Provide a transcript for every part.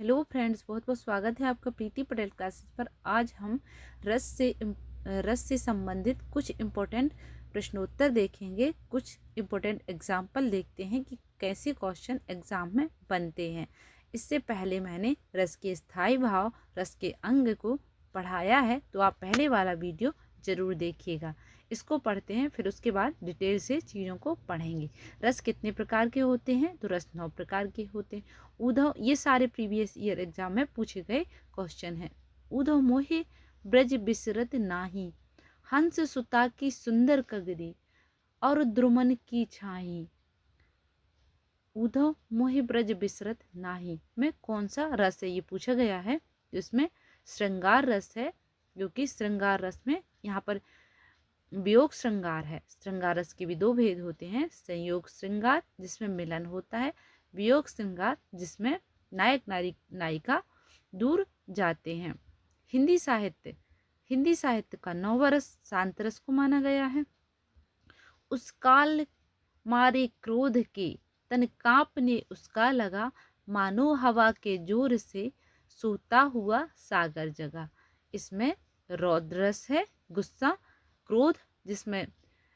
Hello friends, बहुत बहुत स्वागत है आपका प्रीति पटेल क्लासेस पर। आज हम रस से संबंधित कुछ इम्पोर्टेंट प्रश्नोत्तर देखेंगे। कुछ इम्पोर्टेंट एग्जाम्पल देखते हैं कि कैसे क्वेश्चन एग्जाम में बनते हैं। इससे पहले मैंने रस के स्थायी भाव, रस के अंग को पढ़ाया है, तो आप पहले वाला वीडियो ज़रूर देखिएगा। इसको पढ़ते हैं, फिर उसके बाद डिटेल से चीज़ों को पढ़ेंगे। रस कितने प्रकार के होते हैं? तो रस 9 प्रकार के होते हैं। उधव, ये सारे प्रीवियस ईयर एग्जाम में पूछे गए क्वेश्चन हैं। उधव मोहे ब्रज बिसरत नाही, हंस सुता की सुंदर कगरी, और द्रुमन की छाही। उधव मोहे ब्रज बिसरत नाही में कौन सा रस है, ये पूछा गया है। जिसमें श्रृंगार रस है, क्योंकि श्रृंगार रस में यहाँ पर वियोग श्रृंगार है। श्रृंगार रस के भी दो भेद होते हैं, संयोग श्रृंगार जिसमें मिलन होता है, वियोग श्रृंगार जिसमें नायक नायिका दूर जाते हैं। हिंदी साहित्य का 9वां रस शांत रस को माना गया है। उस काल मारे क्रोध के, तन कांपने उसका लगा, मानो हवा के जोर से सोता हुआ सागर जगा। इसमें रौद्र रस है, गुस्सा, क्रोध जिसमें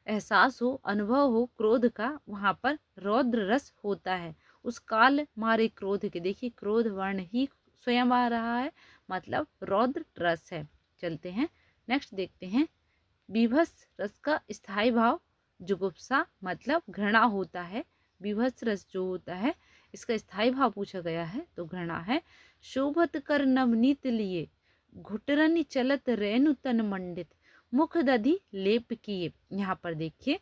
एहसास हो, अनुभव हो क्रोध का, वहाँ पर रौद्र रस होता है। उस काल मारे क्रोध के, देखिए क्रोध वर्ण ही स्वयं आ रहा है, मतलब रौद्र रस है। चलते हैं नेक्स्ट देखते हैं। बीभत्स रस का स्थायी भाव जुगुप्सा, मतलब घृणा होता है। बीभत्स रस जो होता है, इसका स्थायी भाव पूछा गया है तो घृणा है। शोभत कर नवनीत लिए, घुटरन चलत रेणु तन मंडित, मुख दधि लेप किए। यहाँ पर देखिए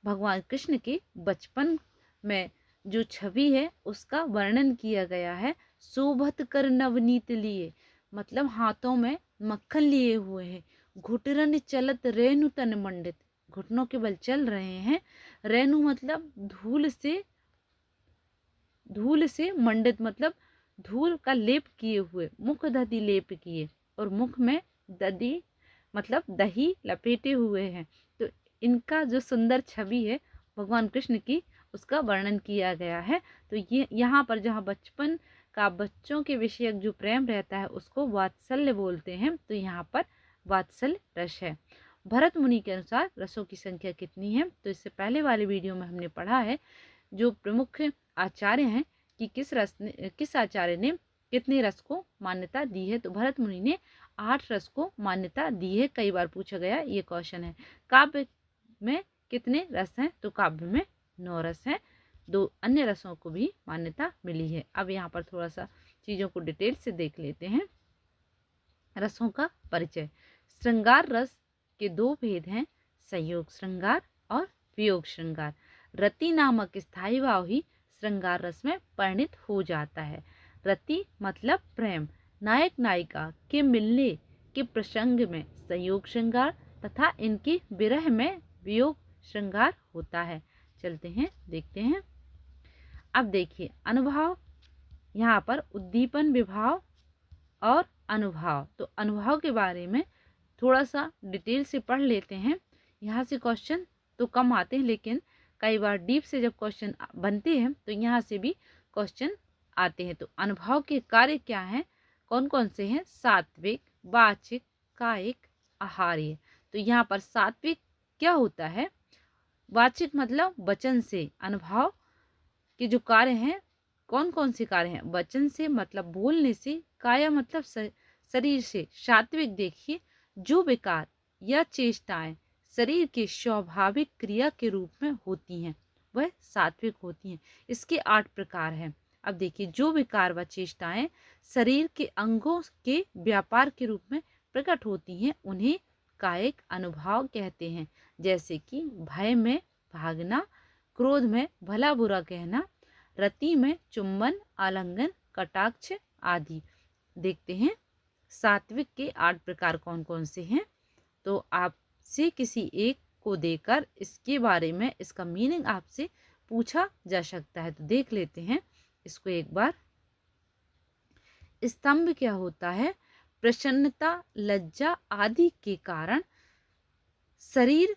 भगवान कृष्ण के बचपन में जो छवि है उसका वर्णन किया गया है। शोभत कर नवनीत लिए, मतलब हाथों में मक्खन लिए हुए हैं। घुटरन चलत रेणु तन मंडित, घुटनों के बल चल रहे हैं। रेणु मतलब धूल से मंडित, मतलब धूल का लेप किए हुए। मुख दधि लेप किए, और मुख में दधि मतलब दही लपेटे हुए हैं। तो इनका जो सुंदर छवि है भगवान कृष्ण की, उसका वर्णन किया गया है। तो ये यहाँ पर जहाँ बचपन का बच्चों के विषयक जो प्रेम रहता है उसको वात्सल्य बोलते हैं, तो यहाँ पर वात्सल्य रस है। भरत मुनि के अनुसार रसों की संख्या कितनी है? तो इससे पहले वाले वीडियो में हमने पढ़ा है जो प्रमुख आचार्य हैं कि किस आचार्य ने कितने रस को मान्यता दी है। तो भरत मुनि ने 8 रस को मान्यता दी है। कई बार पूछा गया ये क्वेश्चन है। काव्य में कितने रस हैं? तो काव्य में 9 रस हैं। 2 अन्य रसों को भी मान्यता मिली है। अब यहाँ पर थोड़ा सा चीज़ों को डिटेल से देख लेते हैं। रसों का परिचय। श्रृंगार रस के 2 भेद हैं, संयोग श्रृंगार और वियोग श्रृंगार। रति नामक स्थायी भाव ही श्रृंगार रस में परिणित हो जाता है। रति मतलब प्रेम, नायक नायिका के मिलने के प्रसंग में संयोग श्रृंगार तथा इनकी विरह में वियोग श्रृंगार होता है। चलते हैं देखते हैं। अब देखिए अनुभाव, यहाँ पर उद्दीपन विभाव और अनुभाव। तो अनुभाव के बारे में थोड़ा सा डिटेल से पढ़ लेते हैं। यहाँ से क्वेश्चन तो कम आते हैं, लेकिन कई बार डीप से जब क्वेश्चन बनते हैं तो यहाँ से भी क्वेश्चन आते हैं। तो अनुभाव के कार्य क्या हैं, कौन कौन से हैं? सात्विक, वाचिक, कायिक, आहार्य। तो यहाँ पर सात्विक क्या होता है? वाचिक मतलब वचन से। अनुभाव के जो कार्य हैं, कौन कौन से कार्य हैं? वचन से मतलब बोलने से, काया मतलब शरीर से। सात्विक देखिए, जो विकार या चेष्टाएं शरीर के स्वाभाविक क्रिया के रूप में होती हैं वह सात्विक होती हैं। इसके 8 प्रकार हैं। अब देखिए, जो विकार व चेष्टाएं शरीर के अंगों के व्यापार के रूप में प्रकट होती हैं उन्हें कायिक अनुभाव कहते हैं। जैसे कि भय में भागना, क्रोध में भला बुरा कहना, रति में चुंबन, आलिंगन, कटाक्ष आदि। देखते हैं सात्विक के 8 प्रकार कौन कौन से हैं। तो आपसे किसी एक को देकर इसके बारे में, इसका मीनिंग आपसे पूछा जा सकता है। तो देख लेते हैं इसको एक बार। स्तंभ क्या होता है? प्रसन्नता, लज्जा आदि के कारण शरीर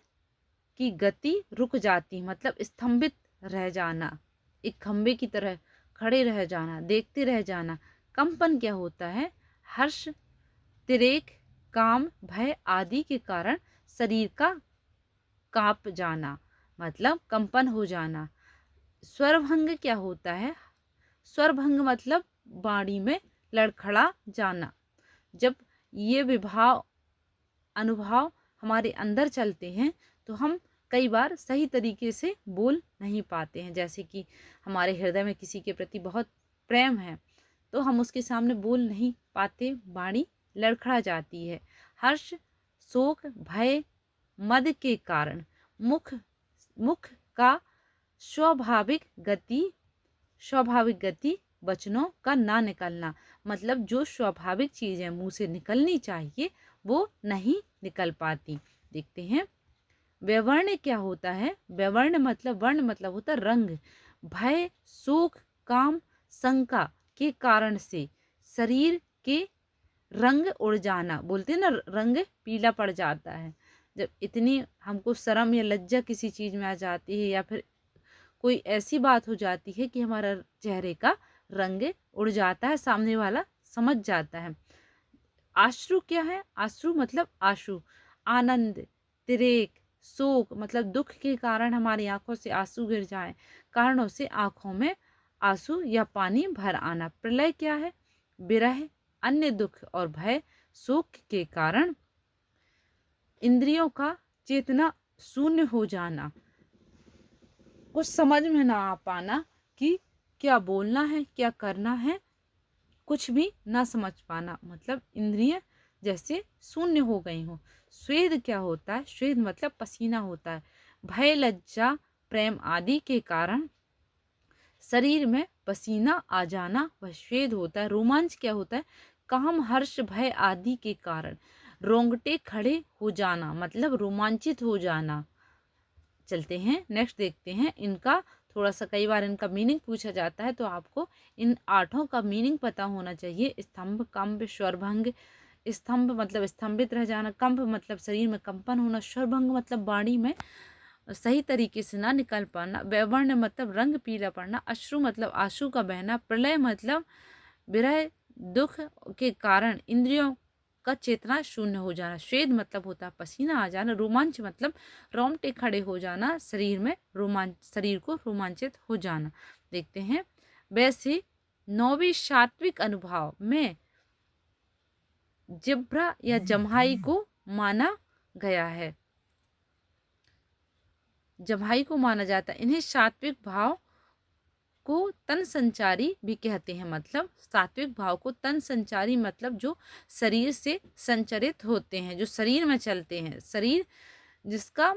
की गति रुक जाती, मतलब स्तंभित रह जाना, एक खंबे की तरह खड़े रह जाना, देखते रह जाना। कंपन क्या होता है? हर्ष, तिरेक, काम, भय आदि के कारण शरीर का कांप जाना, मतलब कंपन हो जाना। स्वरभंग क्या होता है? स्वरभंग मतलब वाणी में लड़खड़ा जाना। जब ये विभाव अनुभव हमारे अंदर चलते हैं तो हम कई बार सही तरीके से बोल नहीं पाते हैं। जैसे कि हमारे हृदय में किसी के प्रति बहुत प्रेम है तो हम उसके सामने बोल नहीं पाते, वाणी लड़खड़ा जाती है। हर्ष, शोक, भय, मद के कारण मुख मुख का स्वाभाविक गति वचनों का ना निकलना, मतलब जो स्वाभाविक चीज़ें मुंह से निकलनी चाहिए वो नहीं निकल पाती। देखते हैं व्यवर्ण क्या होता है? व्यवर्ण मतलब वर्ण मतलब होता है रंग। भय, शोक, काम, शंका के कारण से शरीर के रंग उड़ जाना, बोलते हैं ना रंग पीला पड़ जाता है। जब इतनी हमको शर्म या लज्जा किसी चीज़ में आ जाती है या फिर कोई ऐसी बात हो जाती है कि हमारा चेहरे का रंग उड़ जाता है, सामने वाला समझ जाता है। आश्रु क्या है? आश्रु मतलब आंसू, आनंद, तिरेक, शोक मतलब दुख के कारण हमारी आंखों से आंसू गिर जाए, कारणों से आंखों में आंसू या पानी भर आना। प्रलय क्या है? विरह, अन्य दुख और भय, शोक के कारण इंद्रियों का चेतना शून्य हो जाना, कुछ समझ में ना आ पाना कि क्या बोलना है क्या करना है, कुछ भी ना समझ पाना, मतलब इंद्रियां जैसे शून्य हो गई हो। स्वेद क्या होता है? स्वेद मतलब पसीना होता है। भय, लज्जा, प्रेम आदि के कारण शरीर में पसीना आ जाना वह स्वेद होता है। रोमांच क्या होता है? काम, हर्ष, भय आदि के कारण रोंगटे खड़े हो जाना, मतलब रोमांचित हो जाना। चलते हैं नेक्स्ट देखते हैं इनका थोड़ा सा, कई बार इनका मीनिंग पूछा जाता है तो आपको इन 8 का मीनिंग पता होना चाहिए। स्तंभ, कंप, स्वरभंग। स्तंभ मतलब स्तंभित रह जाना, कंप मतलब शरीर में कंपन होना, स्वरभंग मतलब वाणी में सही तरीके से ना निकल पाना, वैवर्ण मतलब रंग पीला पड़ना, अश्रु मतलब आंसू का बहना, प्रलय मतलब विरह दुख के कारण इंद्रियों का चेतना शून्य हो जाना, श्वेद मतलब होता है पसीना आ जाना, रोमांच मतलब रोंगटे खड़े हो जाना, शरीर में रोमांच, शरीर को रोमांचित हो जाना। देखते हैं वैसे 9वीं सात्विक अनुभव में जिब्रा या जम्हाई को माना गया है, जम्हाई को माना जाता है। इन्हें सात्विक भाव को तन संचारी भी कहते हैं, मतलब सात्विक भाव को तन संचारी मतलब जो शरीर से संचरित होते हैं, जो शरीर में चलते हैं, शरीर जिसका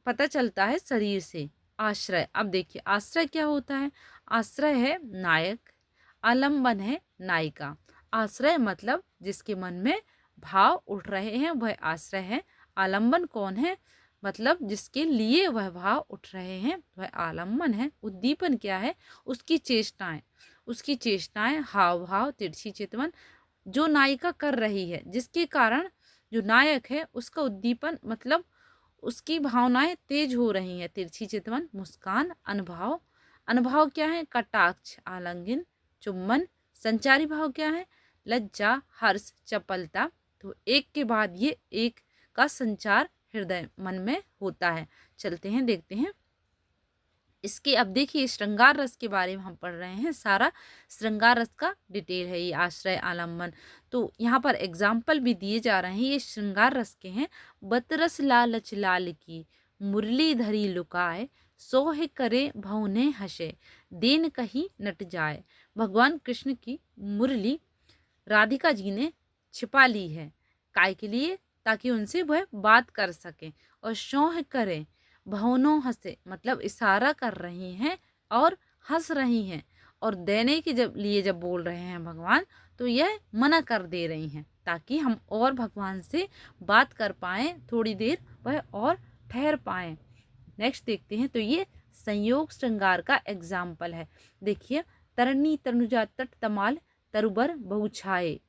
पता चलता है शरीर से। आश्रय, अब देखिए आश्रय क्या होता है? आश्रय है नायक, आलम्बन है नायिका। आश्रय मतलब जिसके मन में भाव उठ रहे हैं वह आश्रय है। आलम्बन कौन है? मतलब जिसके लिए वह भाव उठ रहे हैं वह आलम्बन है। उद्दीपन क्या है? उसकी चेष्टाएं, उसकी चेष्टाएं, हाव भाव, तिरछी चितवन जो नायिका कर रही है, जिसके कारण जो नायक है उसका उद्दीपन मतलब उसकी भावनाएं तेज हो रही हैं। तिरछी चितवन, मुस्कान, अनुभव। अनुभव क्या है? कटाक्ष, आलिंगन, चुम्बन। संचारी भाव क्या है? लज्जा, हर्ष, चपलता। तो एक के बाद ये एक का संचार हृदय मन में होता है। चलते हैं देखते हैं इसके। अब देखिए श्रृंगार रस के बारे में हम पढ़ रहे हैं, सारा श्रृंगार रस का डिटेल है ये, आश्रय, आलम्बन। तो यहाँ पर एग्जाम्पल भी दिए जा रहे हैं, ये श्रृंगार रस के हैं। बतरस लालच लाल की मुरली धरी लुकाए, सोह करे भवने हसे, देन कही नट जाए। भगवान कृष्ण की मुरली राधिका जी ने छिपा ली है, काय के लिए? ताकि उनसे वह बात कर सके। और शौह करें, भवनों हंसे मतलब इशारा कर रही हैं और हंस रही हैं, और देने के जब लिए जब बोल रहे हैं भगवान तो यह मना कर दे रही हैं ताकि हम और भगवान से बात कर पाएँ, थोड़ी देर वह और ठहर पाएँ। नेक्स्ट देखते हैं, तो ये संयोग श्रृंगार का एग्जाम्पल है। देखिए तरणी तनुजा तट तमाल तरुबर बहुछाए,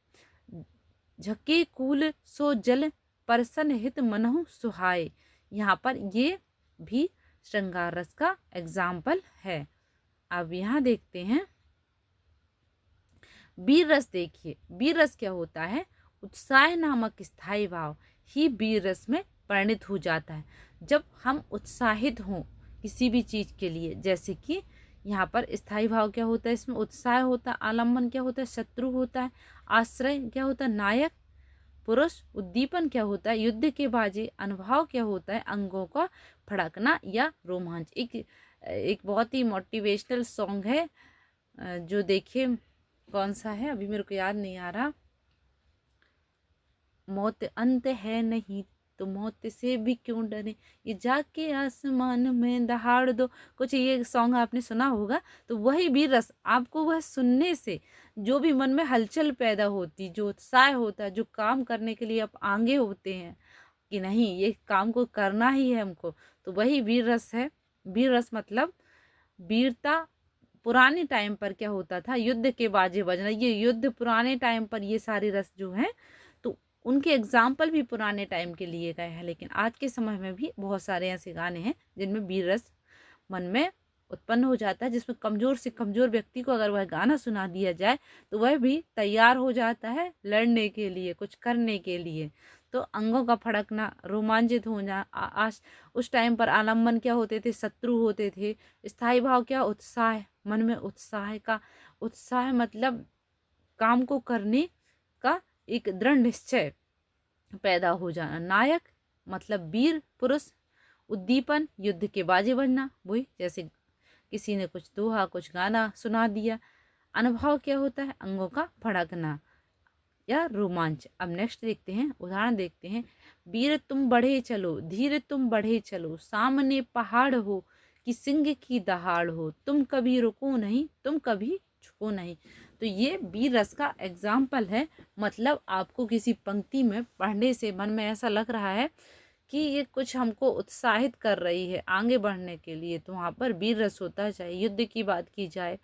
झके कूल सो जल परसन हित मनहु सुहाए। यहाँ पर ये भी श्रृंगार रस का एग्जाम्पल है। अब यहाँ देखते हैं वीर रस देखिए, वीर रस क्या होता है, उत्साह नामक स्थायी भाव ही वीर रस में परिणित हो जाता है। जब हम उत्साहित हों किसी भी चीज़ के लिए, जैसे कि यहाँ पर स्थायी भाव क्या होता है, इसमें उत्साह होता है, आलम्बन क्या होता है, शत्रु होता है, आश्रय क्या होता है, नायक पुरुष, उद्दीपन क्या होता है, युद्ध के बाजी, अनुभव क्या होता है, अंगों का फड़कना या रोमांच। एक बहुत ही मोटिवेशनल सॉन्ग है, जो देखिए कौन सा है अभी मेरे को याद नहीं आ रहा, मौत अंत है नहीं तो मौत से भी क्यों डरे, ये जाके आसमान में दहाड़ दो, कुछ ये सॉन्ग आपने सुना होगा। तो वही भी रस आपको वह सुनने से जो भी मन में हलचल पैदा होती, जो उत्साह होता है, जो काम करने के लिए आप आगे होते हैं कि नहीं ये काम को करना ही है हमको, तो वही वीर रस है। वीर रस मतलब वीरता। पुराने टाइम पर क्या होता था, युद्ध के बाजे बजना, ये युद्ध पुराने टाइम पर ये सारे रस जो हैं, तो उनके एग्जाम्पल भी पुराने टाइम के लिए गए हैं। लेकिन आज के समय में भी बहुत सारे ऐसे गाने हैं जिनमें वीर रस मन में उत्पन्न हो जाता है, जिसमें कमज़ोर से कमज़ोर व्यक्ति को अगर वह गाना सुना दिया जाए तो वह भी तैयार हो जाता है लड़ने के लिए, कुछ करने के लिए। तो अंगों का फड़कना, रोमांचित होना, उस टाइम पर आलम्बन क्या होते थे, शत्रु होते थे। स्थायी भाव क्या, उत्साह, मन में उत्साह का, उत्साह मतलब काम को करने का एक दृढ़ निश्चय पैदा हो जाना। नायक मतलब वीर पुरुष, उद्दीपन युद्ध के बाजे बनना, वही जैसे किसी ने कुछ दोहा, कुछ गाना सुना दिया। अनुभव क्या होता है, अंगों का भड़कना या रोमांच। अब नेक्स्ट देखते हैं, उदाहरण देखते हैं। वीर तुम बढ़े चलो, धीर तुम बढ़े चलो, सामने पहाड़ हो कि सिंह की दहाड़ हो, तुम कभी रुको नहीं, तुम कभी झुको नहीं। तो ये वीर रस का एग्जाम्पल है। मतलब आपको किसी पंक्ति में पढ़ने से मन में ऐसा लग रहा है कि ये कुछ हमको उत्साहित कर रही है आगे बढ़ने के लिए, तो वहाँ पर वीर रस होता है। चाहे युद्ध की बात की जाए,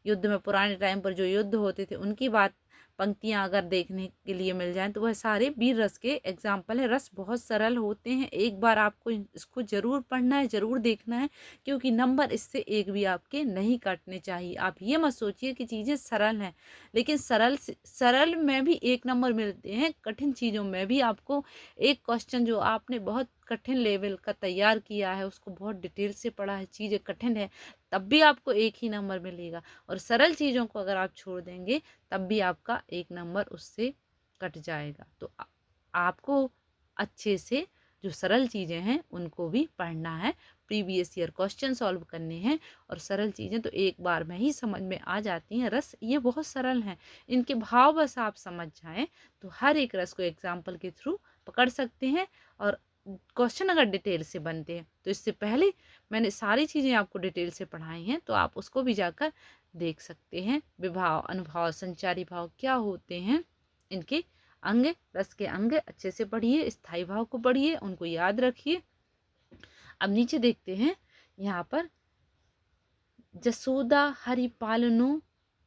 युद्ध में पुराने टाइम पर जो युद्ध होते थे उनकी बात, पंक्तियाँ अगर देखने के लिए मिल जाएं तो वह सारे वीर रस के एग्जाम्पल है। रस बहुत सरल होते हैं, एक बार आपको इसको ज़रूर पढ़ना है, ज़रूर देखना है, क्योंकि नंबर इससे एक भी आपके नहीं काटने चाहिए। आप ये मत सोचिए कि चीज़ें सरल हैं, लेकिन सरल में भी एक नंबर मिलते हैं, कठिन चीज़ों में भी आपको एक क्वेश्चन जो आपने बहुत कठिन लेवल का तैयार किया है, उसको बहुत डिटेल से पढ़ा है, चीज़ें कठिन है, तब भी आपको एक ही नंबर मिलेगा। और सरल चीज़ों को अगर आप छोड़ देंगे तब भी आपका एक नंबर उससे कट जाएगा। तो आपको अच्छे से जो सरल चीज़ें हैं उनको भी पढ़ना है, प्रीवियस ईयर क्वेश्चन सॉल्व करने हैं। और सरल चीज़ें तो एक बार में ही समझ में आ जाती हैं। रस ये बहुत सरल हैं, इनके भाव बस आप समझ जाएं तो हर एक रस को एग्जाम्पल के थ्रू पकड़ सकते हैं। और क्वेश्चन अगर डिटेल से बनते हैं तो इससे पहले मैंने सारी चीज़ें आपको डिटेल से पढ़ाई हैं, तो आप उसको भी जाकर देख सकते हैं। विभाव, अनुभाव, संचारी भाव क्या होते हैं, इनके अंग, रस के अंग अच्छे से पढ़िए, स्थायी भाव को पढ़िए, उनको याद रखिए। अब नीचे देखते हैं, यहाँ पर जसोदा हरि पालनो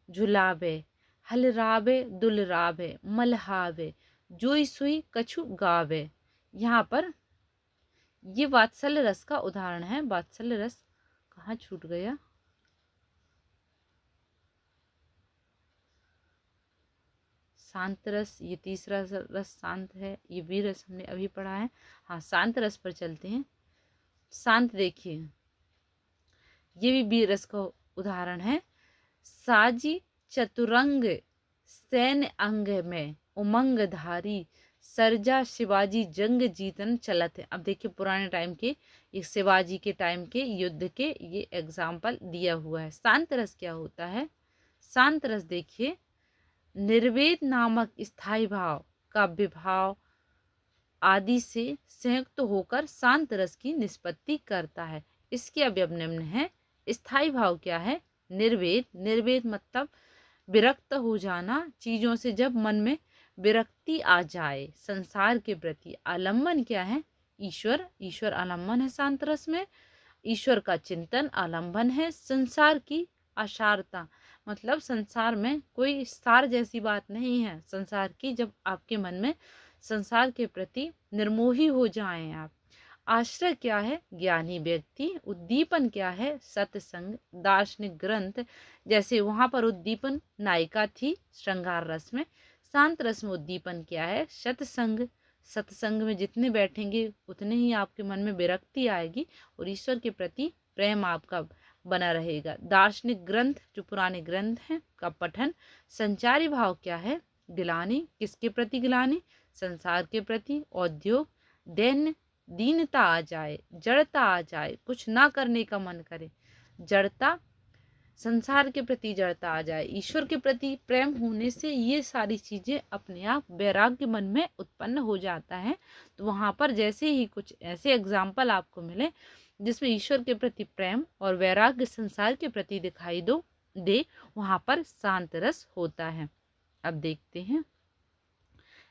झुलावे, हलरावे दुलरावे मलहावे, जोई सुई कछु गावे। यहाँ पर ये वात्सल्य रस का उदाहरण है। वात्सल्य रस कहाँ छूट गया, शांत रस, ये तीसरा रस शांत है, ये वीर रस हमने अभी पढ़ा है। हाँ, शांत रस पर चलते हैं। शांत देखिए, ये भी वीर रस का उदाहरण है। साजी चतुरंग सैन्य अंग में उमंग धारी, सरजा शिवाजी जंग जीतन चलत है। अब देखिए पुराने टाइम के, ये शिवाजी के टाइम के युद्ध के ये एग्जाम्पल दिया हुआ है। शांत रस क्या होता है, शांत रस देखिए, निर्वेद नामक स्थायी भाव का विभाव आदि से संयुक्त होकर शांत रस की निष्पत्ति करता है। इसके अवयव निम्न है। स्थायी भाव क्या है, निर्वेद, निर्वेद मतलब विरक्त हो जाना चीज़ों से, जब मन में विरक्ति आ जाए संसार के प्रति। आलम्बन क्या है, ईश्वर, ईश्वर आलम्बन है शांत रस में। ईश्वर का चिंतन आलम्बन है। संसार की असारता मतलब संसार में कोई सार जैसी बात नहीं है संसार की, जब आपके मन में संसार के प्रति निर्मोही हो जाएं आप। आश्रय क्या है? ज्ञानी व्यक्ति। उद्दीपन क्या है? सत्संग, दार्शनिक ग्रंथ। जैसे वहां पर उद्दीपन नायिका थी श्रृंगार रस में, शांत रस में उद्दीपन क्या है? सत्संग। सत्संग में जितने बैठेंगे उतने ही आपके मन में विरक्ति आएगी और ईश्वर के प्रति प्रेम आपका बना रहेगा। दार्शनिक ग्रंथ, जो पुराने ग्रंथ हैं, का पठन। संचारी भाव क्या है? गिलानी। किसके प्रति गिलानी? संसार के प्रति। उद्योग, दैन्य, दीनता आ जाए, जड़ता आ जाए, कुछ ना करने का मन करे, जड़ता, संसार के प्रति जड़ता आ जाए, ईश्वर के प्रति प्रेम होने से ये सारी चीजें अपने आप वैराग्य मन में उत्पन्न हो जाता है। तो वहां पर जैसे ही कुछ ऐसे एग्जाम्पल आपको मिले जिसमें ईश्वर के प्रति प्रेम और वैराग्य संसार के प्रति दिखाई दे, वहां पर शांत रस होता है। अब देखते हैं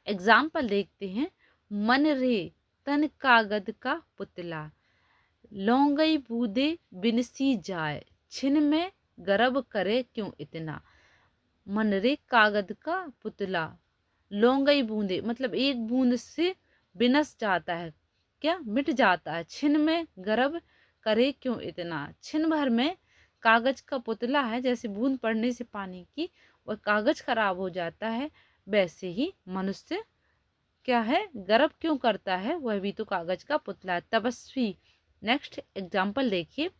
एग्जाम्पल, देखते हैं। मन रे तन कागद का पुतला, लौंगई बूदे बिनसी जाए, छिन में गर्भ करे क्यों इतना। मन रे कागज का पुतला, लौंगई बूंदे मतलब एक बूंद से बिनस जाता है, क्या मिट जाता है। छिन में गर्भ करे क्यों इतना, छिन भर में कागज का पुतला है, जैसे बूंद पड़ने से पानी की वह कागज खराब हो जाता है, वैसे ही मनुष्य क्या है, गर्भ क्यों करता है, वह भी तो कागज का पुतला है। तपस्वी, नेक्स्ट एग्जाम्पल देखिए।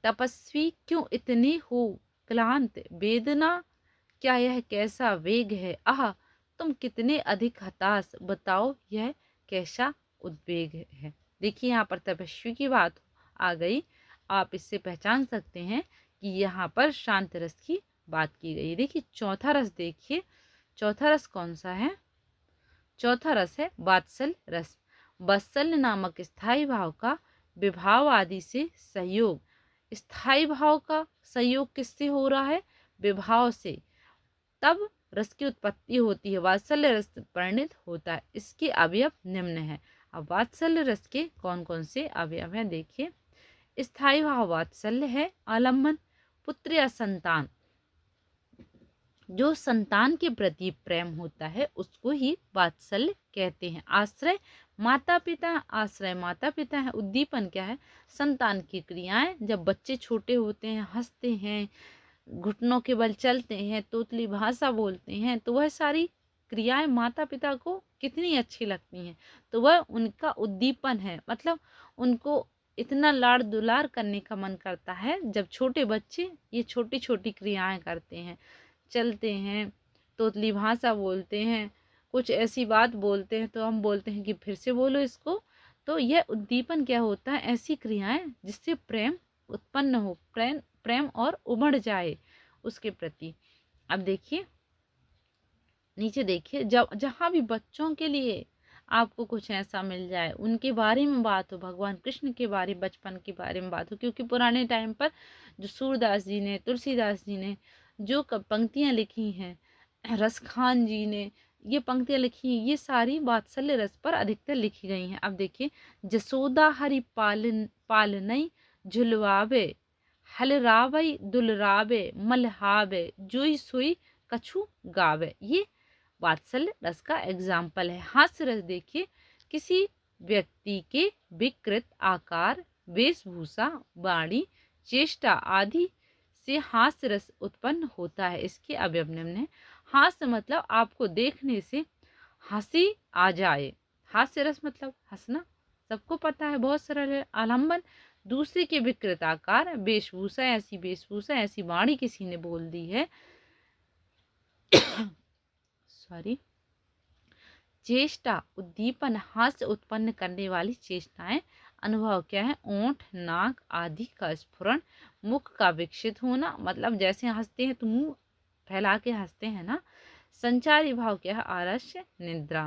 तपस्वी क्यों इतनी हो क्लांत, वेदना क्या यह कैसा वेग है, आह तुम कितने अधिक हताश, बताओ यह कैसा उद्वेग है। देखिए यहाँ पर तपस्वी की बात आ गई। आप इससे पहचान सकते हैं कि यहाँ पर शांत रस की बात की गई। देखिए चौथा रस देखिए, चौथा रस कौन सा है? चौथा रस है वात्सल्य रस। वात्सल्य नामक स्थायी भाव का विभाव आदि से सहयोग। स्थायी भाव का सहयोग किससे हो रहा है? विभाव से, तब रस की उत्पत्ति होती है, वात्सल्य रस परिणित होता है। इसके अवयव निम्न है। अब वात्सल्य रस के कौन कौन से अवयव हैं देखिए। स्थायी भाव वात्सल्य है, आलम्बन, पुत्र या संतान, जो संतान के प्रति प्रेम होता है उसको ही वात्सल्य कहते हैं। आश्रय माता पिता, आश्रय माता पिता है। उद्दीपन क्या है? संतान की क्रियाएं, जब बच्चे छोटे होते हैं, हंसते हैं, घुटनों के बल चलते हैं, तोतली भाषा बोलते हैं, तो वह सारी क्रियाएं माता पिता को कितनी अच्छी लगती हैं, तो वह उनका उद्दीपन है। मतलब उनको इतना लाड़ दुलार करने का मन करता है जब छोटे बच्चे ये छोटी छोटी क्रियाएं करते हैं, चलते हैं, तोतली भाषा बोलते हैं, कुछ ऐसी बात बोलते हैं तो हम बोलते हैं कि फिर से बोलो इसको। तो यह उद्दीपन क्या होता है? ऐसी क्रियाएं जिससे प्रेम उत्पन्न हो, प्रेम और उमड़ जाए उसके प्रति। अब देखिए नीचे देखिए, जब जहाँ भी बच्चों के लिए आपको कुछ ऐसा मिल जाए, उनके बारे में बात हो, भगवान कृष्ण के बारे, बचपन के बारे में बात हो, क्योंकि पुराने टाइम पर जो सूरदास जी ने, तुलसीदास जी ने जो पंक्तियाँ लिखी हैं, रसखान जी ने ये पंक्तियाँ लिखी हैं, ये सारी वात्सल्य रस पर अधिकतर लिखी गई हैं। अब देखिए, जसोदा हरि पालनई झुलवावे, हलरावई दुलरावे, मलहावे, जोई सोई कछु गावे, ये वात्सल्य रस का एग्जाम्पल है। हास्य रस देखिए, किसी व्यक्ति के विकृत आकार, वेशभूषा, वाणी, चेष्टा आदि से हास्य रस उत्पन्न होता है। इसके अवयव निम्न है। हास्य मतलब आपको देखने से हंसी आ जाए। हास्य रस मतलब हंसना, सबको पता है, बहुत सरल है। आलम्बन, दूसरे के विकृत आकार, वेशभूषा, ऐसी वाणी किसी ने बोल दी है सॉरी। चेष्टा, उद्दीपन, हास्य उत्पन्न करने वाली चेष्टाएं। अनुभव क्या है? ओंठ, नाक आदि का स्फुरण, मुख का विकसित होना, मतलब जैसे हंसते हैं तो मुंह फैला के हंसते हैं ना। संचारी भाव क्या है? आलस्य, निद्रा,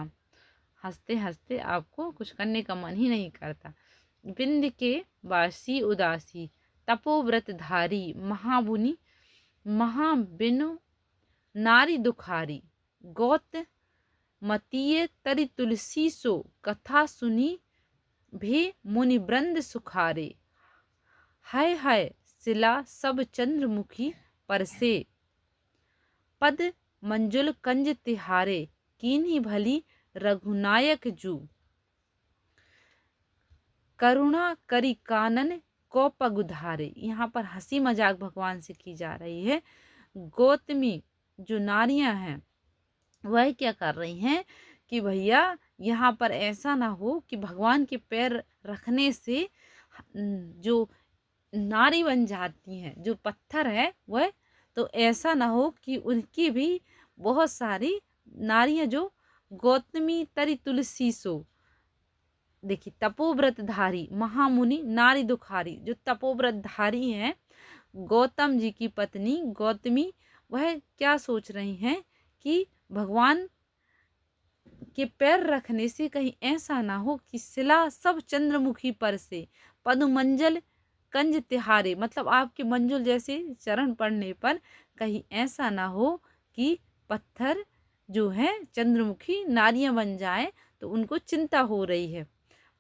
हंसते हंसते आपको कुछ करने का मन ही नहीं करता। बिंद के वासी उदासी, तपोव्रतधारी, महाबुनि, महाबिनु, नारी दुखारी, गौत मतीय तरि तुलसी सो, कथा सुनी भे मुनि वृंद सुखारे, हाय हाय सिला सब चंद्रमुखी परसे, पद मंजुल कंज तिहारे, कीन्ही भली रघुनायक जू। करुणा करी कानन को पग उधारे। यहाँ पर हंसी मजाक भगवान से की जा रही है। गौतमी जो नारियां हैं वह क्या कर रही हैं कि भैया यहाँ पर ऐसा ना हो कि भगवान के पैर रखने से जो नारी बन जाती हैं, जो पत्थर है वह, तो ऐसा ना हो कि उनकी भी बहुत सारी नारियां जो गौतमी तरी तुलसी सो। देखिए तपोव्रत धारी महामुनि नारी दुखारी, जो तपोव्रत धारी हैं गौतम जी की पत्नी गौतमी, वह क्या सोच रही हैं कि भगवान के पैर रखने से कहीं ऐसा ना हो कि शिला सब चंद्रमुखी पर से पदमंजल कंज तिहारे, मतलब आपके मंजुल जैसे चरण पड़ने पर कहीं ऐसा ना हो कि पत्थर जो है चंद्रमुखी नारियां बन जाए, तो उनको चिंता हो रही है।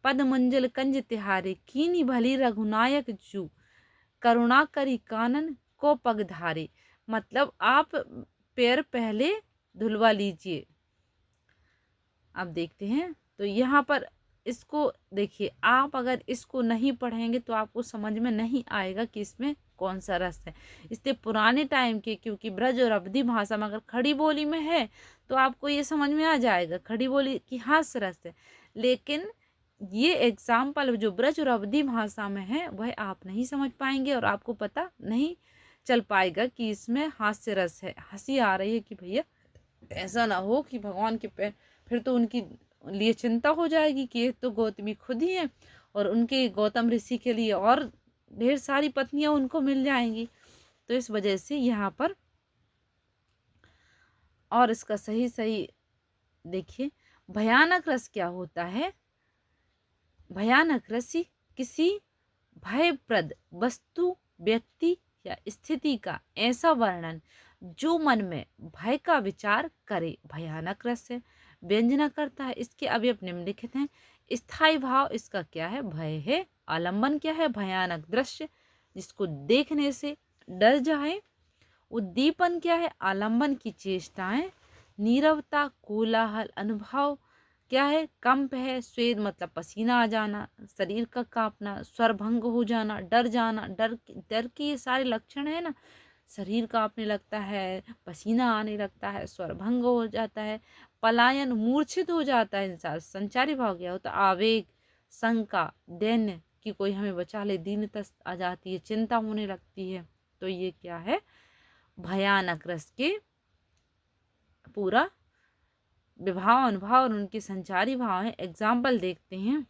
पदमंजल कंज तिहारे कीनी भली रघुनायक जू, करुणा करी कानन को पग धारे। मतलब आप पैर पहले धुलवा लीजिए। अब देखते हैं तो यहाँ पर इसको देखिए, आप अगर इसको नहीं पढ़ेंगे तो आपको समझ में नहीं आएगा कि इसमें कौन सा रस है। इसलिए पुराने टाइम के, क्योंकि ब्रज और अवधी भाषा में अगर खड़ी बोली में है तो आपको ये समझ में आ जाएगा खड़ी बोली की हास्य रस है। लेकिन ये एग्जाम्पल जो ब्रज और अवधी भाषा में है वह आप नहीं समझ पाएंगे और आपको पता नहीं चल पाएगा कि इसमें हास्य रस है। हंसी आ रही है कि भैया ऐसा ना हो कि भगवान के पैर, फिर तो उनकी लिए चिंता हो जाएगी कि ये तो गौतमी खुद ही है और उनके गौतम ऋषि के लिए और ढेर सारी पत्नियां उनको मिल जाएंगी। तो इस वजह से यहाँ पर और इसका सही सही देखिए, भयानक रस क्या होता है। भयानक रस किसी भयप्रद वस्तु, व्यक्ति या स्थिति का ऐसा वर्णन जो मन में भय का विचार करे, भयानक रस है। व्यंजना करता है, इसके अवयव निम्नलिखित हैं। स्थायी भाव इसका क्या है, भय है। आलंबन क्या है, भयानक दृश्य जिसको देखने से डर जाए। उद्दीपन क्या है, आलंबन की चेष्टाएं। नीरवता कोलाहल अनुभव क्या है, कंप है। स्वेद मतलब पसीना आ जाना, शरीर का कांपना, स्वर भंग हो जाना, डर जाना। डर के ये सारे लक्षण है ना, शरीर कांपने लगता है, पसीना आने लगता है, स्वर भंग हो जाता है, पलायन मूर्छित हो जाता है इंसान। संचारी भाव क्या होता है, आवेग, शंका, दैन्य कि कोई हमें बचा ले, दीनता आ जाती है, चिंता होने लगती है। तो ये क्या है, भयानक रस के पूरा विभाव अनुभव और उनके संचारी भाव है। एग्जाम्पल देखते हैं।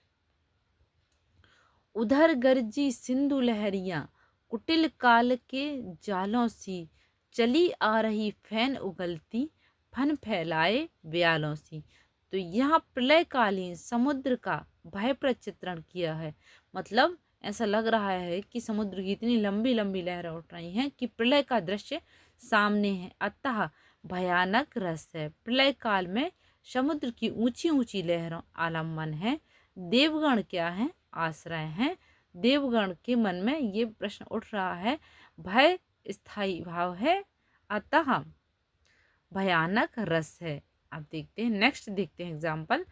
उधर गरजी सिंधु लहरियां, कुटिल काल के जालों सी, चली आ रही फैन उगलती, फन फैलाए व्यालों सी। तो यहाँ प्रलयकालीन समुद्र का भय चित्रण किया है। मतलब ऐसा लग रहा है कि समुद्र की इतनी लंबी लंबी लहरें उठ रही हैं कि प्रलय का दृश्य सामने है, अतः भयानक रस है। प्रलय काल में समुद्र की ऊंची ऊंची लहरों आलम्बन है। देवगण क्या है, आश्रय हैं। देवगण के मन में ये प्रश्न उठ रहा है, भय स्थायी भाव है, अतः भयानक रस है। अब देखते हैं, नेक्स्ट देखते हैं एग्जाम्पल।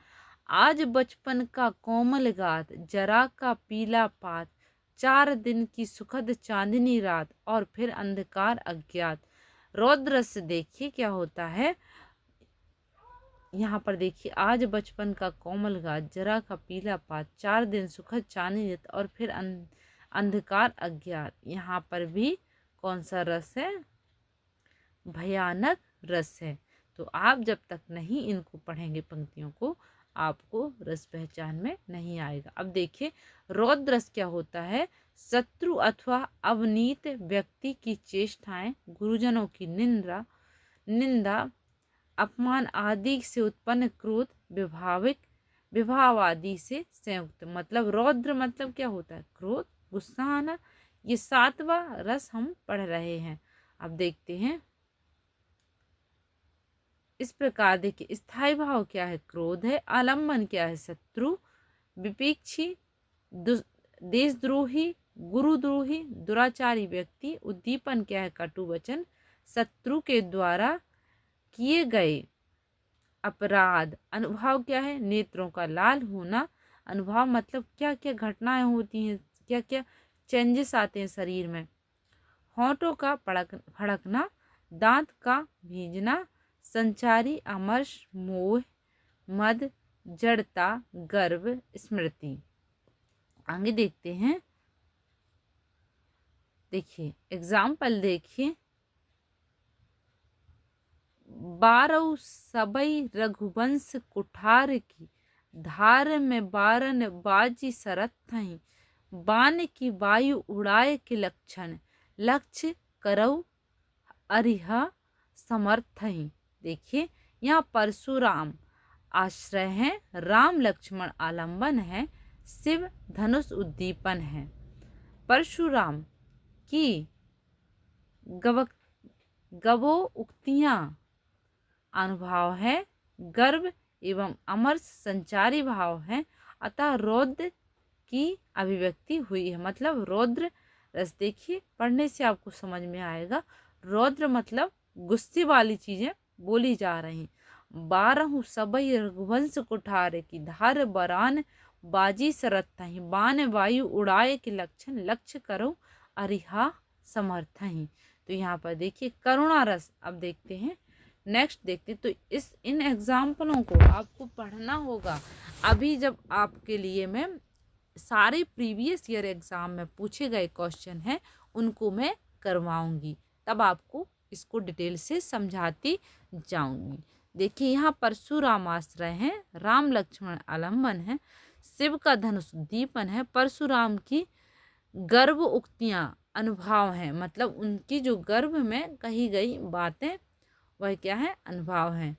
आज बचपन का कोमल गात, जरा का पीला पात, 4 दिन की सुखद चांदनी रात और फिर अंधकार अज्ञात। रौद्र रस देखिए क्या होता है। यहाँ पर देखिए, आज बचपन का कोमल गात, जरा का पीला पात, 4 दिन सुखद चांदनी रात और फिर अंधकार अज्ञात। यहाँ पर भी कौन सा रस है, भयानक रस है। तो आप जब तक नहीं इनको पढ़ेंगे पंक्तियों को, आपको रस पहचान में नहीं आएगा। अब देखिए, रौद्र रस क्या होता है, शत्रु अथवा अवनीत व्यक्ति की चेष्टाएं, गुरुजनों की निंदा, अपमान आदि से उत्पन्न क्रोध, विभाव आदि से संयुक्त। मतलब रौद्र मतलब क्या होता है, क्रोध, गुस्सा आना। ये 7वां रस हम पढ़ रहे हैं। अब देखते हैं, इस प्रकार देखिए, स्थायी भाव क्या है, क्रोध है। आलम्बन क्या है, शत्रु, विपक्षी, देशद्रोही, गुरुद्रोही, दुराचारी व्यक्ति। उद्दीपन क्या है, कटु वचन, शत्रु के द्वारा किए गए अपराध। अनुभव क्या है, नेत्रों का लाल होना। अनुभव मतलब क्या क्या घटनाएं होती हैं, क्या क्या चेंजेस आते हैं शरीर में। होंठों का फड़कना, दांत का भींजना, संचारी अमर्ष, मोह, मद, जड़ता, गर्व, स्मृति। आगे देखते हैं, देखिए एग्जाम्पल देखिए। बारौ सबई रघुवंश कुठार की, धार में बारन बाजी सरत थहीं, बान की वायु उड़ाए के लक्षण, लक्ष्य करौ अरिहा समर्थ ही। देखिए यहाँ परशुराम आश्रय है, राम लक्ष्मण आलंबन है, शिव धनुष उद्दीपन है। परशुराम की गवो उक्तियां अनुभाव है, गर्व एवं अमर संचारी भाव है, अतः रौद्र की अभिव्यक्ति हुई है। मतलब रौद्र रस, देखिए पढ़ने से आपको समझ में आएगा। रौद्र मतलब गुस्से वाली चीजें बोली जा रही। बारहु सबई रघुवंश कुठारे की, धार बरान बाजी सरत थहीं, बान वायु उड़ाए के लक्षण, लक्ष्य करो अरिहा समर्थ ही। तो यहाँ पर देखिए करुणा रस। अब देखते हैं नेक्स्ट, देखते तो इन एग्जाम्पलों को आपको पढ़ना होगा। अभी जब आपके लिए मैं सारे प्रीवियस ईयर एग्जाम में पूछे गए क्वेश्चन हैं उनको मैं करवाऊंगी, तब आपको इसको डिटेल से समझाती जाऊंगी। देखिए यहाँ परशुराम आश्रय है, राम लक्ष्मण आलम्बन है, शिव का धनुष दीपन है, परशुराम की गर्व उक्तियां अनुभव हैं। मतलब उनकी जो गर्भ में कही गई बातें वह क्या है, अनुभव है।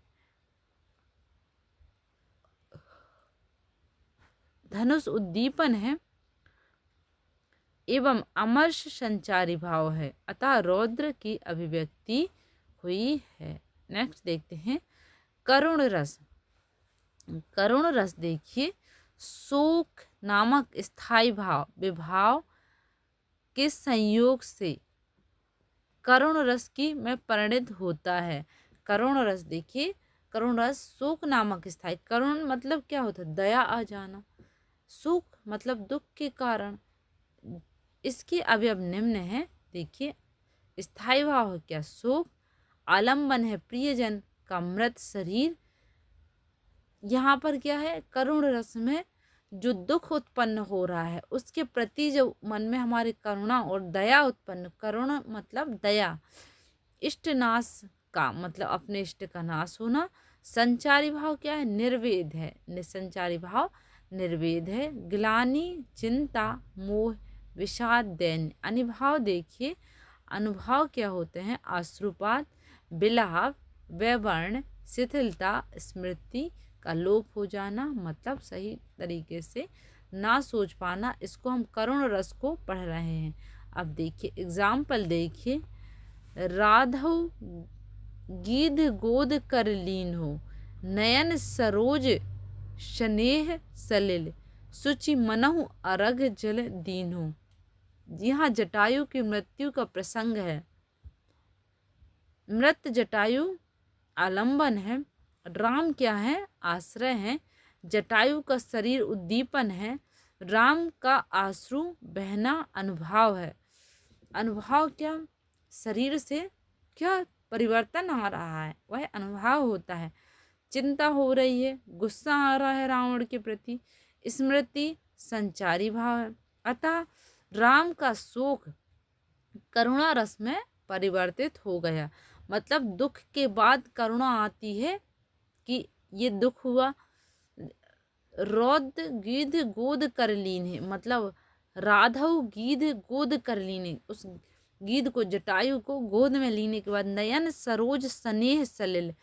धनुष उद्दीपन है एवं अमर्ष संचारी भाव है, अतः रौद्र की अभिव्यक्ति हुई है। नेक्स्ट देखते हैं करुण रस। करुण रस देखिए शोक नामक स्थायी भाव विभाव के संयोग से करुण रस की में परिणित होता है। करुण रस देखिए, करुण रस शोक नामक स्थायी, करुण मतलब क्या होता है, दया आ जाना, सुख मतलब दुख के कारण। इसके अवयव निम्न है, देखिए स्थायी भाव है क्या, शोक, आलंबन है प्रियजन का मृत शरीर। यहाँ पर क्या है, करुण रस में जो दुख उत्पन्न हो रहा है उसके प्रति जो मन में हमारे करुणा और दया उत्पन्न, करुण मतलब दया, इष्ट नाश का मतलब अपने इष्ट का नाश होना। संचारी भाव क्या है, निर्वेद है, निसंचारी भाव निर्वेद है। ग्लानि, चिंता, मोह, विषाद, दैन्य। अनुभाव देखिए, अनुभाव क्या होते हैं, आश्रुपात, बिलाप, वैवर्ण, शिथिलता, स्मृति का लोप हो जाना, मतलब सही तरीके से ना सोच पाना। इसको हम करुण रस को पढ़ रहे हैं। अब देखिए एग्जाम्पल देखिए, राधव गीध गोद कर लीन हो, नयन सरोज स्नेह सलिल, सुचि मनहु अरघ जल दीन हो। यहाँ जटायु की मृत्यु का प्रसंग है। मृत जटायु आलंबन है, राम क्या है, आश्रय है, जटायु का शरीर उद्दीपन है, राम का आंसू बहना अनुभाव है। अनुभाव क्या, शरीर से क्या परिवर्तन आ रहा है वह अनुभाव होता है। चिंता हो रही है, गुस्सा आ रहा है रावण के प्रति। स्मृति संचारी भाव है, अतः राम का शोक करुणा रस में परिवर्तित हो गया। मतलब दुख के बाद करुणा आती है कि ये दुख हुआ। रौद्र गीध गोद कर लीने, मतलब राधव गीध गोद कर लीने, उस गीध को जटायु को गोद में लेने के बाद नयन सरोज स्नेह सलिल,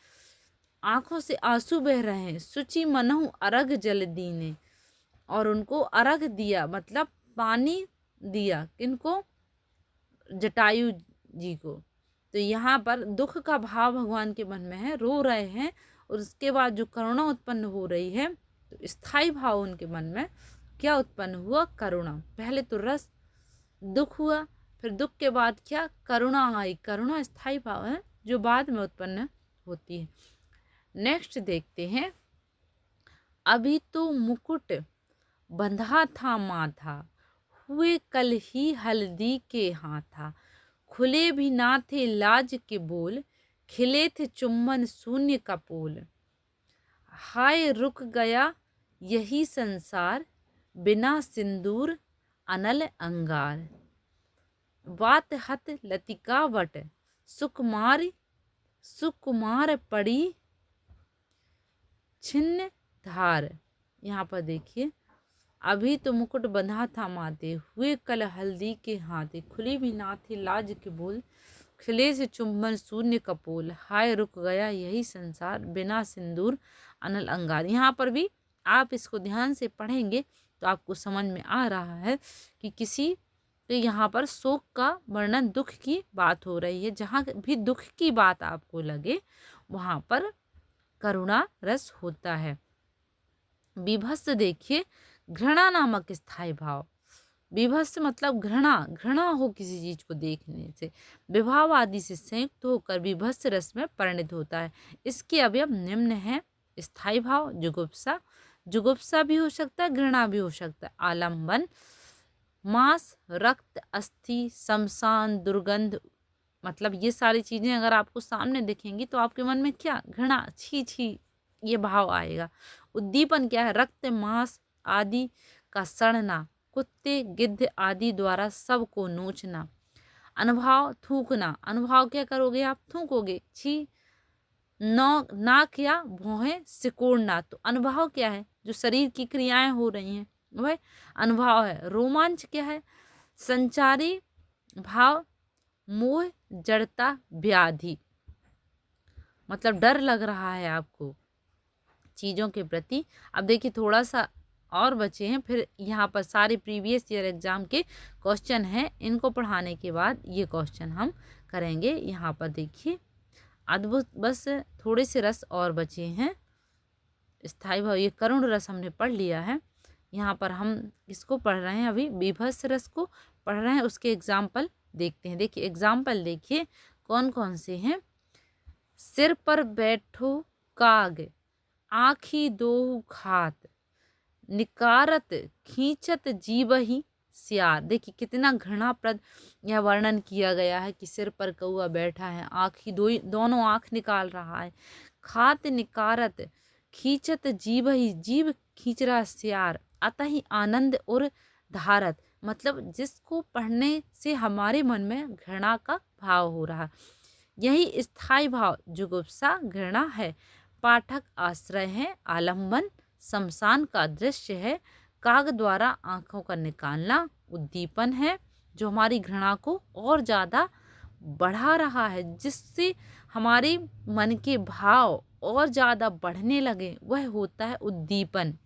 आंखों से आंसू बह रहे हैं। सुचि मनहु अर्घ जल दीने, और उनको अर्घ दिया मतलब पानी दिया, किनको, जटायु जी को। तो यहाँ पर दुख का भाव भगवान के मन में है, रो रहे हैं, और उसके बाद जो करुणा उत्पन्न हो रही है, तो स्थायी भाव उनके मन में क्या उत्पन्न हुआ, करुणा। पहले तो रस, दुख हुआ, फिर दुख के बाद क्या, करुणा आई। करुणा स्थायी भाव है जो बाद में उत्पन्न होती है। नेक्स्ट देखते हैं, अभी तो मुकुट बंधा था माथा, हुए कल ही हल्दी के हाथा, खुले भी ना थे लाज के बोल, खिले थे चुम्बन शून्य का पोल। हाय रुक गया यही संसार, बिना सिंदूर अनल अंगार। बात हत लतिका वट, सुकुमार पड़ी छिन्न धार। यहाँ पर देखिए, अभी तो मुकुट बंधा था माथे, हुए कल हल्दी के हाथे, खुली भी ना थी लाज के बोल, खिले से चुंबन शून्य कपोल। हाय रुक गया यही संसार, बिना सिंदूर अनल अंगार। यहाँ पर भी आप इसको ध्यान से पढ़ेंगे तो आपको समझ में आ रहा है कि किसी तो यहाँ पर शोक का वर्णन, दुख की बात हो रही है। जहाँ भी दुख की बात आपको लगे वहाँ पर करुणा रस होता है। विभत्स देखिए, घृणा नामक स्थायी भाव। विभत्स मतलब घृणा, घृणा हो किसी चीज को देखने से, विभाव आदि से संयुक्त होकर विभत्स रस में परिणत होता है। इसके अवयव निम्न है। स्थायी भाव जुगुप्सा, जुगुप्सा भी हो सकता है, घृणा भी हो सकता है। आलम्बन, मांस, रक्त, अस्थि, शमशान, दुर्गंध, मतलब ये सारी चीजें अगर आपको सामने दिखेंगी तो आपके मन में क्या, घृणा, छी छी, ये भाव आएगा। उद्दीपन क्या है, रक्त, मांस आदि का सड़ना, कुत्ते गिद्ध आदि द्वारा सबको नोचना। अनुभाव, थूकना, अनुभाव क्या करोगे आप, थूकोगे, छी। नाक या भौहें सिकोड़ना, तो अनुभाव क्या है, जो शरीर की क्रियाएं हो रही हैं वह अनुभाव है। रोमांच क्या है, संचारी भाव, मोह, जड़ता, व्याधि, मतलब डर लग रहा है आपको चीज़ों के प्रति। अब देखिए थोड़ा सा और बचे हैं, फिर यहाँ पर सारे प्रीवियस ईयर एग्जाम के क्वेश्चन हैं, इनको पढ़ाने के बाद ये क्वेश्चन हम करेंगे। यहाँ पर देखिए अद्भुत, बस थोड़े से रस और बचे हैं। स्थायी भाव, ये करुण रस हमने पढ़ लिया है। यहाँ पर हम इसको पढ़ रहे हैं, अभी बीभत्स रस को पढ़ रहे हैं। उसके एग्जाम्पल देखते हैं। देखिए एग्जाम्पल देखिए कौन कौन से हैं। सिर पर बैठो काग, आँखी दोहु खात, निकारत खींचत जीवहि सियार। देखिए कितना घृणाप्रद यह वर्णन किया गया है कि सिर पर कौआ बैठा है, आँखी दोनों आँख निकाल रहा है, खात निकारत खींचत जीवहि, जीव खींच रहा सियार, अतः आनंद और धारत, मतलब जिसको पढ़ने से हमारे मन में घृणा का भाव हो रहा, यही स्थायी भाव जुगुप्सा घृणा है। पाठक आश्रय है, आलम्बन शमशान का दृश्य है, काग द्वारा आंखों का निकालना उद्दीपन है, जो हमारी घृणा को और ज़्यादा बढ़ा रहा है, जिससे हमारे मन के भाव और ज़्यादा बढ़ने लगे, वह होता है उद्दीपन।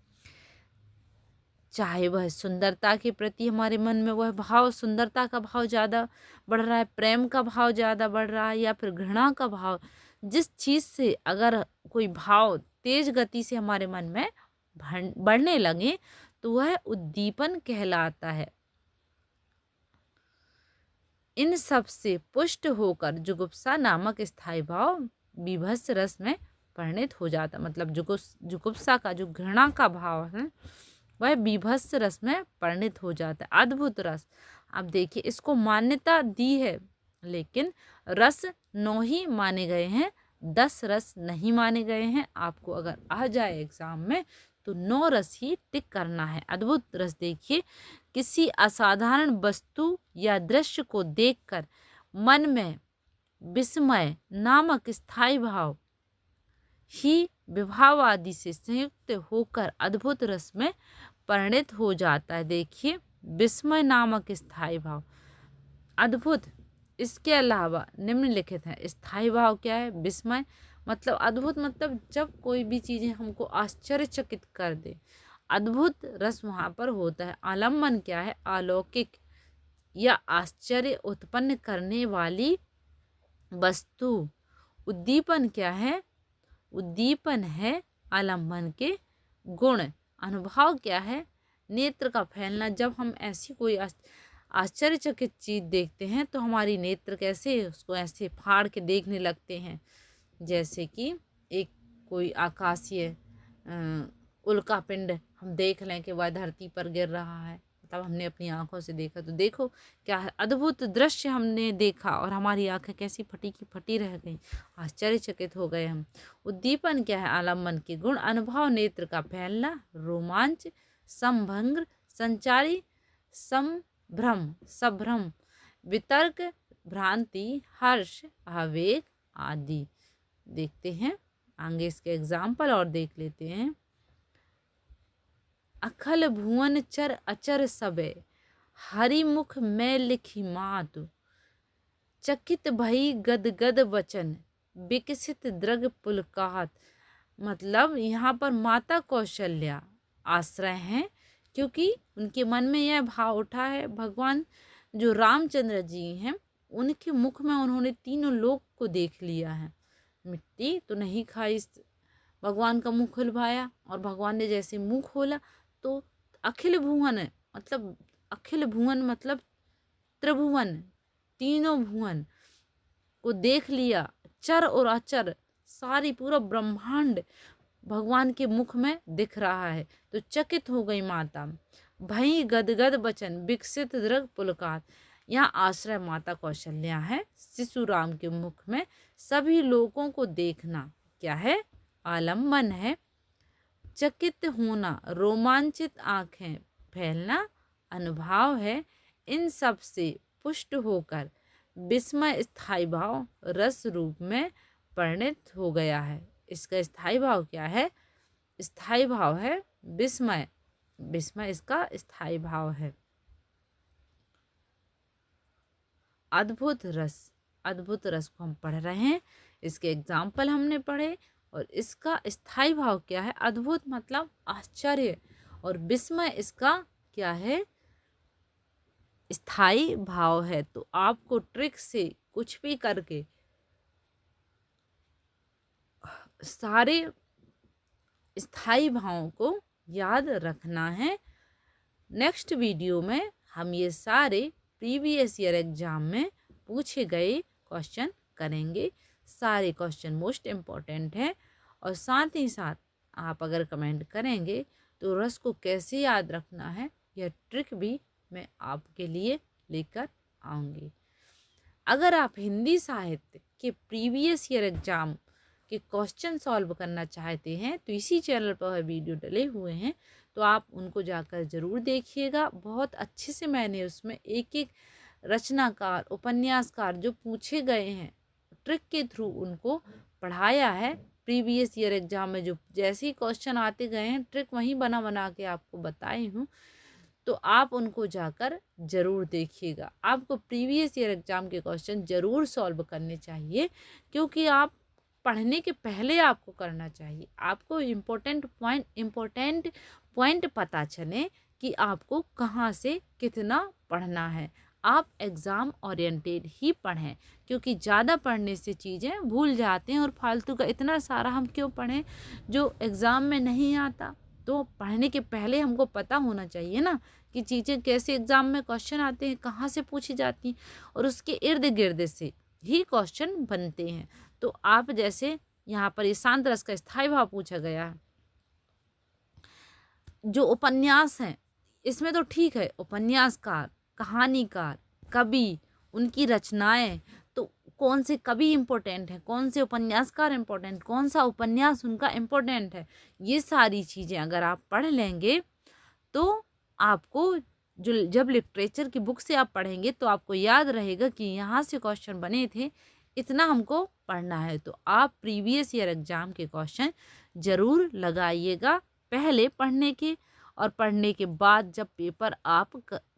चाहे वह सुंदरता के प्रति हमारे मन में वह भाव, सुंदरता का भाव ज़्यादा बढ़ रहा है, प्रेम का भाव ज़्यादा बढ़ रहा है, या फिर घृणा का भाव, जिस चीज़ से अगर कोई भाव तेज गति से हमारे मन में बढ़ने लगे तो वह उद्दीपन कहलाता है। इन सब से पुष्ट होकर जुगुप्सा नामक स्थायी भाव बीभत्स रस में परिणत हो जाता, मतलब जुगुप्सा का जो घृणा का भाव है वह बीभत्स रस में परिणत हो जाता है। अद्भुत रस, अब देखिए इसको मान्यता दी है, लेकिन रस 9 ही माने गए हैं, 10 रस नहीं माने गए हैं। आपको अगर आ जाए एग्जाम में तो 9 रस ही टिक करना है। अद्भुत रस देखिए, किसी असाधारण वस्तु या दृश्य को देखकर मन में विस्मय नामक स्थायी भाव ही विभाव आदि से संयुक्त होकर अद्भुत रस में परिणत हो जाता है। देखिए विस्मय नामक स्थायी भाव, अद्भुत, इसके अलावा निम्नलिखित है। स्थायी भाव क्या है, विस्मय, मतलब अद्भुत, मतलब जब कोई भी चीज़ें हमको आश्चर्यचकित कर दे, अद्भुत रस वहाँ पर होता है। आलम्बन क्या है, अलौकिक या आश्चर्य उत्पन्न करने वाली वस्तु। उद्दीपन क्या है, उद्दीपन है आलम्बन के गुण। अनुभव क्या है, नेत्र का फैलना, जब हम ऐसी कोई आश्चर्यचकित चीज देखते हैं तो हमारी नेत्र कैसे उसको ऐसे फाड़ के देखने लगते हैं, जैसे कि एक कोई आकाशीय उल्का पिंड हम देख लें कि वह धरती पर गिर रहा है, मतलब हमने अपनी आंखों से देखा। तो देखो क्या अद्भुत दृश्य हमने देखा और हमारी आंखें कैसी फटी की फटी रह गई, आश्चर्यचकित हो गए हम। उद्दीपन क्या है? आलम्बन के गुण, अनुभव, नेत्र का फैलना, रोमांच, संभंग, संचारी, संभ्रम, संभ्रम, वितर्क, भ्रांति, हर्ष, आवेग आदि। देखते हैं आगे इसके एग्जाम्पल और देख लेते हैं। अखल भुवन चर अचर सबे, हरिमुख में लिखी मातु, चकित भई गद गद वचन, विकसित द्रग पुलकात। मतलब यहाँ पर माता कौशल्या आश्रय हैं, क्योंकि उनके मन में यह भाव उठा है। भगवान जो रामचंद्र जी हैं, उनके मुख में उन्होंने तीनों लोक को देख लिया है। मिट्टी तो नहीं खाई, भगवान का मुंह खुलवाया और भगवान ने जैसे मुंह खोला तो अखिल भुवन मतलब अखिल भुवन मतलब त्रिभुवन, तीनों भुवन को देख लिया। चर और अचर सारी पूरा ब्रह्मांड भगवान के मुख में दिख रहा है। तो चकित हो गई माता। भई गदगद बचन, विकसित दृग पुलकात। यहाँ आश्रय माता कौशल्या है। शिशु राम के मुख में सभी लोगों को देखना क्या है? आलम्बन है। चकित होना, रोमांचित आंखें फैलना अनुभव है। इन सब से पुष्ट होकर विस्मय स्थायी भाव रस रूप में परिणत हो गया है। इसका स्थायी भाव क्या है? स्थायी भाव है विस्मय, विस्मय इसका स्थायी भाव है। अद्भुत रस, अद्भुत रस को हम पढ़ रहे हैं, इसके एग्जाम्पल हमने पढ़े। और इसका स्थायी भाव क्या है? अद्भुत मतलब आश्चर्य, और विस्मय इसका क्या है? स्थायी भाव है। तो आपको ट्रिक से कुछ भी करके सारे स्थायी भावों को याद रखना है। नेक्स्ट वीडियो में हम ये सारे प्रीवियस ईयर एग्जाम में पूछे गए क्वेश्चन करेंगे। सारे क्वेश्चन मोस्ट इम्पॉर्टेंट हैं, और साथ ही साथ आप अगर कमेंट करेंगे तो रस को कैसे याद रखना है, यह ट्रिक भी मैं आपके लिए लेकर आऊँगी। अगर आप हिंदी साहित्य के प्रीवियस ईयर एग्जाम के क्वेश्चन सॉल्व करना चाहते हैं तो इसी चैनल पर वीडियो डले हुए हैं, तो आप उनको जाकर ज़रूर देखिएगा। बहुत अच्छे से मैंने उसमें एक एक रचनाकार, उपन्यासकार जो पूछे गए हैं, ट्रिक के थ्रू उनको पढ़ाया है। प्रीवियस ईयर एग्जाम में जो जैसे ही क्वेश्चन आते गए हैं, ट्रिक वहीं बना बना के आपको बताई हूँ, तो आप उनको जाकर ज़रूर देखिएगा। आपको प्रीवियस ईयर एग्जाम के क्वेश्चन ज़रूर सॉल्व करने चाहिए, क्योंकि आप पढ़ने के पहले आपको करना चाहिए। आपको इम्पोर्टेंट पॉइंट पता चले कि आपको कहाँ से कितना पढ़ना है। आप एग्ज़ाम ओरिएंटेड ही पढ़ें, क्योंकि ज़्यादा पढ़ने से चीज़ें भूल जाते हैं, और फालतू का इतना सारा हम क्यों पढ़ें जो एग्ज़ाम में नहीं आता। तो पढ़ने के पहले हमको पता होना चाहिए ना कि चीज़ें कैसे एग्ज़ाम में क्वेश्चन आते हैं, कहाँ से पूछी जाती हैं, और उसके इर्द गिर्द से ही क्वेश्चन बनते हैं। तो आप जैसे यहाँ पर ये शांत रस का स्थायी भाव पूछा गया है। जो उपन्यास हैं इसमें तो ठीक है, उपन्यासकार, कहानीकार, कवि, उनकी रचनाएं, तो कौन से कवि इम्पोर्टेंट हैं, कौन से उपन्यासकार इम्पोर्टेंट, कौन सा उपन्यास उनका इम्पोर्टेंट है, ये सारी चीज़ें अगर आप पढ़ लेंगे तो आपको जो जब लिटरेचर की बुक से आप पढ़ेंगे तो आपको याद रहेगा कि यहाँ से क्वेश्चन बने थे, इतना हमको पढ़ना है। तो आप प्रीवियस ईयर एग्जाम के क्वेश्चन ज़रूर लगाइएगा पहले पढ़ने के, और पढ़ने के बाद जब पेपर आप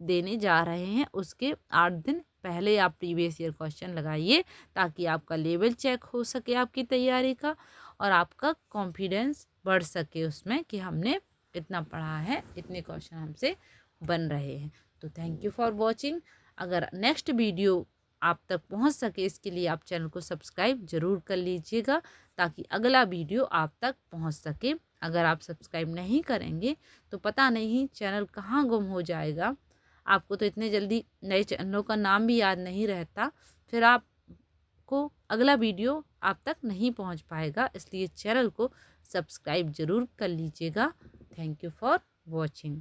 देने जा रहे हैं उसके 8 दिन पहले आप प्रीवियस ईयर क्वेश्चन लगाइए, ताकि आपका लेवल चेक हो सके आपकी तैयारी का, और आपका कॉन्फिडेंस बढ़ सके उसमें कि हमने इतना पढ़ा है, इतने क्वेश्चन हमसे बन रहे हैं। तो थैंक यू फॉर वॉचिंग। अगर नेक्स्ट वीडियो आप तक पहुंच सके, इसके लिए आप चैनल को सब्सक्राइब जरूर कर लीजिएगा, ताकि अगला वीडियो आप तक पहुंच सके। अगर आप सब्सक्राइब नहीं करेंगे तो पता नहीं चैनल कहाँ गुम हो जाएगा। आपको तो इतने जल्दी नए चैनलों का नाम भी याद नहीं रहता, फिर आपको अगला वीडियो आप तक नहीं पहुंच पाएगा। इसलिए चैनल को सब्सक्राइब जरूर कर लीजिएगा। Thank you for watching.